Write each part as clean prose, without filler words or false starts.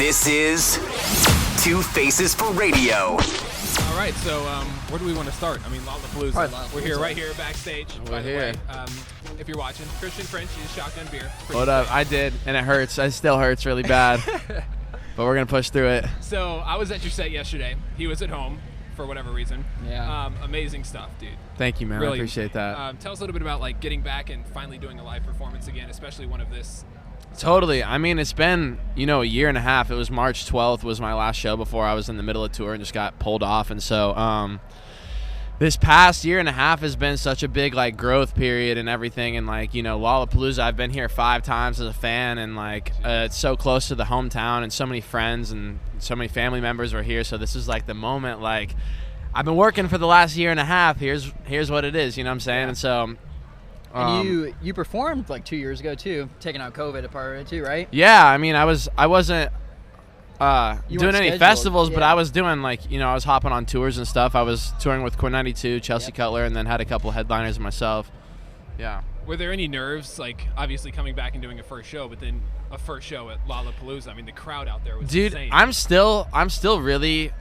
This is Two Faces for Radio. All right, so where do we want to start? I mean, Lollapalooza. We're here, right here, backstage. We're here. If you're watching, Christian French is Shotgun Beer. What up? I did, and it hurts. It still hurts really bad. But we're going to push through it. So I was at your set yesterday. He was at home for whatever reason. Yeah. Amazing stuff, dude. Thank you, man. Really, I appreciate that. Tell us a little bit about like getting back and finally doing a live performance again, especially one of this. Totally. I mean, it's been, a year and a half. It was March 12th was my last show before I was in the middle of tour and just got pulled off. And so this past year and a half has been such a big, growth period and everything. And, Lollapalooza, I've been here 5 times as a fan. And, it's so close to the hometown and so many friends and so many family members are here. So this is, the moment, I've been working for the last year and a half. Here's what it is, you know what I'm saying? Yeah. And so... And you performed 2 years ago too, taking out COVID a part of it too, right? Yeah, I mean, I wasn't doing any festivals, but I was doing I was hopping on tours and stuff. I was touring with Core 92, Chelsea Cutler, and then had a couple headliners myself. Yeah. Were there any nerves, obviously coming back and doing a first show, but then a first show at Lollapalooza? I mean, the crowd out there was insane. I'm still really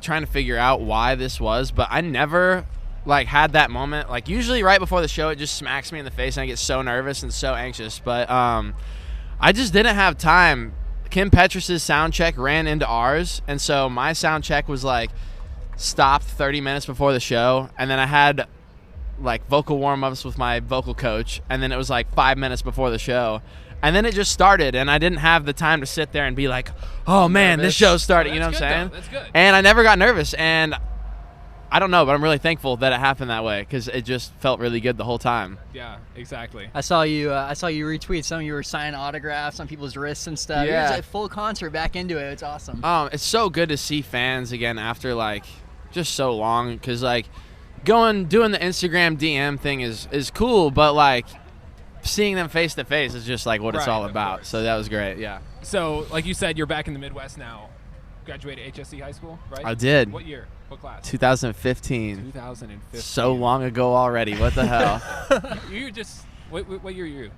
trying to figure out why this was, but I never had that moment. Usually right before the show, it just smacks me in the face and I get so nervous and so anxious. But I just didn't have time. Kim Petras' sound check ran into ours, and so my sound check was stopped 30 minutes before the show, and then I had vocal warm-ups with my vocal coach, and then it was 5 minutes before the show. And then it just started, and I didn't have the time to sit there and be oh man, this show started. You know what I'm saying? That's good. And I never got nervous, and I don't know, but I'm really thankful that it happened that way because it just felt really good the whole time. Yeah, exactly. I saw you retweet some of you were signing autographs on people's wrists and stuff. Yeah. It was a full concert back into it. It's awesome. It's so good to see fans again after just so long because doing the Instagram DM thing is cool, but seeing them face to face is just what it's all about. So that was great. Yeah. So like you said, you're back in the Midwest now. Graduated HSC high school, right? I did. What year? What class? 2015. 2015. So long ago already. What the hell? You just what year are you?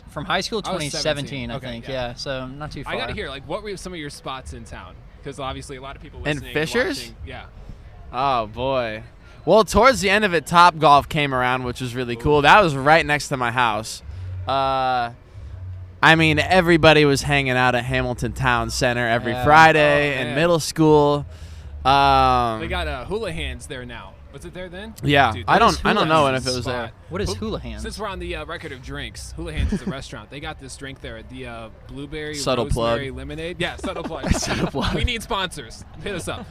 From high school, I was 2017, 17. I Okay, think. yeah. Yeah, so not too far. I gotta hear what were some of your spots in town? Because obviously a lot of people listening. In Fishers? And watching, yeah. Oh boy. Well, towards the end of it, Top Golf came around, which was really cool. That was right next to my house. I mean, everybody was hanging out at Hamilton Town Center every Friday in middle school. They got hula hands there now. Was it there then? Yeah, Dude, I don't know Hands if it was there. What is Hula Hands? Since we're on the record of drinks, Hula Hands is a restaurant. They got this drink there, the blueberry Subtle rosemary plug. lemonade. Yeah, subtle plug. Subtle plug. We need sponsors. Hit us up.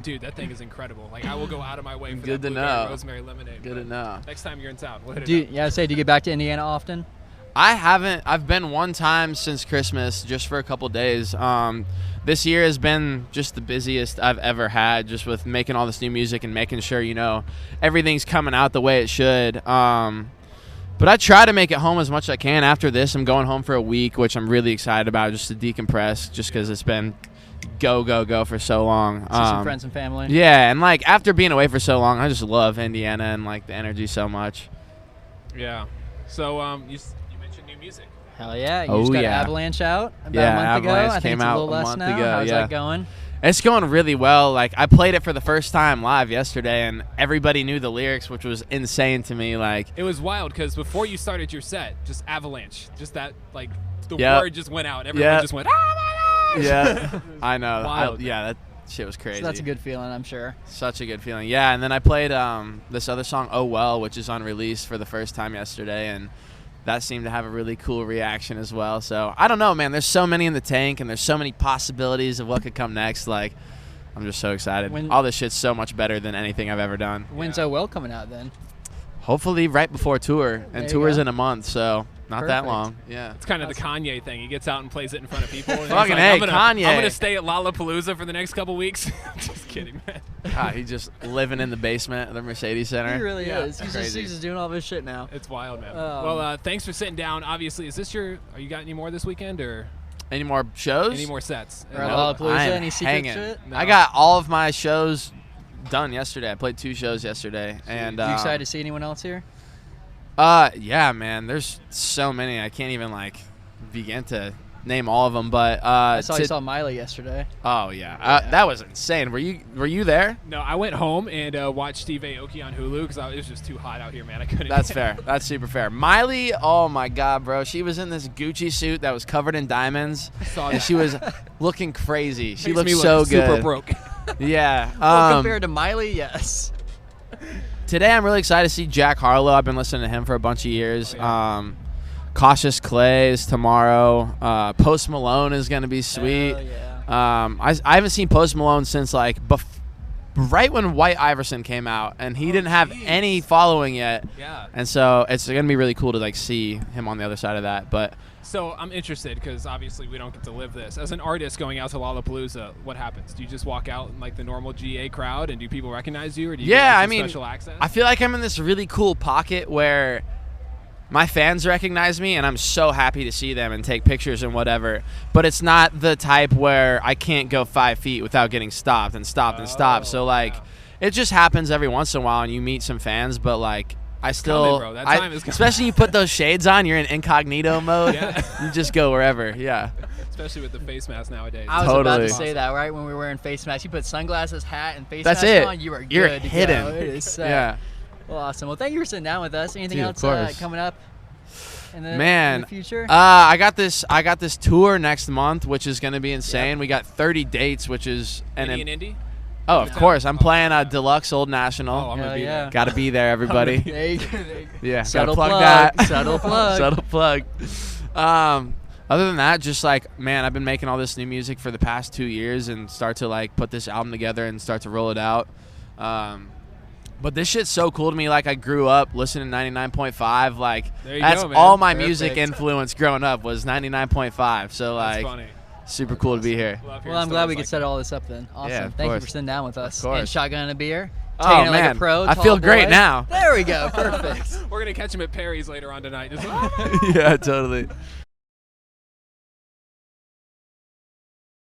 Dude, that thing is incredible. I will go out of my way for Good that to blueberry know. rosemary lemonade. Good to know. Next time you're in town, we'll hit it Do up. you get back to Indiana often? I haven't. I've been one time since Christmas, just for a couple days. This year has been just the busiest I've ever had, just with making all this new music and making sure, everything's coming out the way it should. But I try to make it home as much as I can. After this, I'm going home for a week, which I'm really excited about, just to decompress, just because it's been go for so long. See some friends and family. Yeah, and after being away for so long, I just love Indiana and the energy so much. Yeah. So you mentioned new music. Hell yeah. You just got Avalanche out about a month ago. Avalanche I think came it's a out little a less month now. ago, How's yeah. that going? It's going really well. I played it for the first time live yesterday, and everybody knew the lyrics, which was insane to me. It was wild because before you started your set, just Avalanche, just that the Yep. word just went out. Everyone just went Avalanche. Yeah, I know. Wild. That shit was crazy. So that's a good feeling, I'm sure. Such a good feeling. Yeah, and then I played this other song, Oh Well, which is unreleased for the first time yesterday, and that seemed to have a really cool reaction as well. So I don't know, man. There's so many in the tank, and there's so many possibilities of what could come next. I'm just so excited. All this shit's so much better than anything I've ever done. When's Oh Well coming out then? Hopefully right before tour, and tour's in a month, so not that Perfect. long. Yeah. It's kind of the Kanye thing. He gets out and plays it in front of people. And Fucking he's hey, I'm Kanye. going to stay at Lollapalooza for the next couple weeks. Just kidding, man. He's just living in the basement of the Mercedes Center. He really Yeah. is. He's just doing all this shit now. It's wild, man. Well, thanks for sitting down. Obviously, are you got any more this weekend or Any more shows? any more sets? Or Nope, Lollapalooza, I'm any secret hanging. shit? No. I got all of my shows done yesterday. I played 2 shows yesterday, and You excited to see anyone else here? Yeah, man. There's so many. I can't even begin to name all of them, but I saw Miley yesterday. Oh yeah. That was insane. Were you there? No, I went home and watched Steve Aoki on Hulu because it was just too hot out here, man. I couldn't. That's fair. That's super fair. Miley, oh my God, bro. She was in this Gucci suit that was covered in diamonds. I saw and that. she was looking crazy. She Makes looked me look so good. super broke. Yeah. Well, compared to Miley, yes. Today I'm really excited to see Jack Harlow. I've been listening to him for a bunch of years. Oh, yeah. Cautious Clay is tomorrow. Post Malone is going to be sweet. Hell yeah. I haven't seen Post Malone since like right when White Iverson came out, and he didn't have any following yet. Yeah. And so it's going to be really cool to like see him on the other side of that. But So I'm interested because obviously we don't get to live this. As an artist going out to Lollapalooza, what happens? Do you just walk out in like the normal GA crowd and do people recognize you, or do you get, like, some special access? I feel like I'm in this really cool pocket where my fans recognize me, and I'm so happy to see them and take pictures and whatever. But it's not the type where I can't go 5 feet without getting stopped and stopped and stopped. So like, it just happens every once in a while, and you meet some fans. But like, I still, coming, bro. That time is coming. especially you put those shades on, you're in incognito mode. Yeah. You just go wherever. Yeah. Especially with the face mask nowadays. I was about Totally. to say that, right? When we were wearing face masks, you put sunglasses, hat, and face That's mask it. on, you were good You're to hidden. go. It is set. Yeah. Well, awesome. Well, thank you for sitting down with us. Anything Dude, of else course. coming up in the, Man, in the future? I got this tour next month, which is going to be insane. We got 30 dates, which is Indy and Indy? Oh, of course. I'm playing a Deluxe Old National. Oh, I'm going to be there. Got to be there, everybody. There you go. There you go. Yeah, Subtle gotta plug plug. that. Subtle plug. Subtle plug. Other than that, just like, man, I've been making all this new music for the past 2 years and start to like put this album together and start to roll it out. But this shit's so cool to me. Like, I grew up listening to 99.5. Like, There you that's go, man. all my Perfect. music influence growing up was 99.5. So That's like, funny. super cool to be here. Love hearing Well, I'm glad we stories could like set all this up then. Awesome. Yeah, of Thank you course. for sitting down with us. course. And shotgun a beer. Oh, Taking it like man. a pro. I tall feel great boy. now. There we go. Perfect. We're going to catch him at Perry's later on tonight. Just Yeah, totally.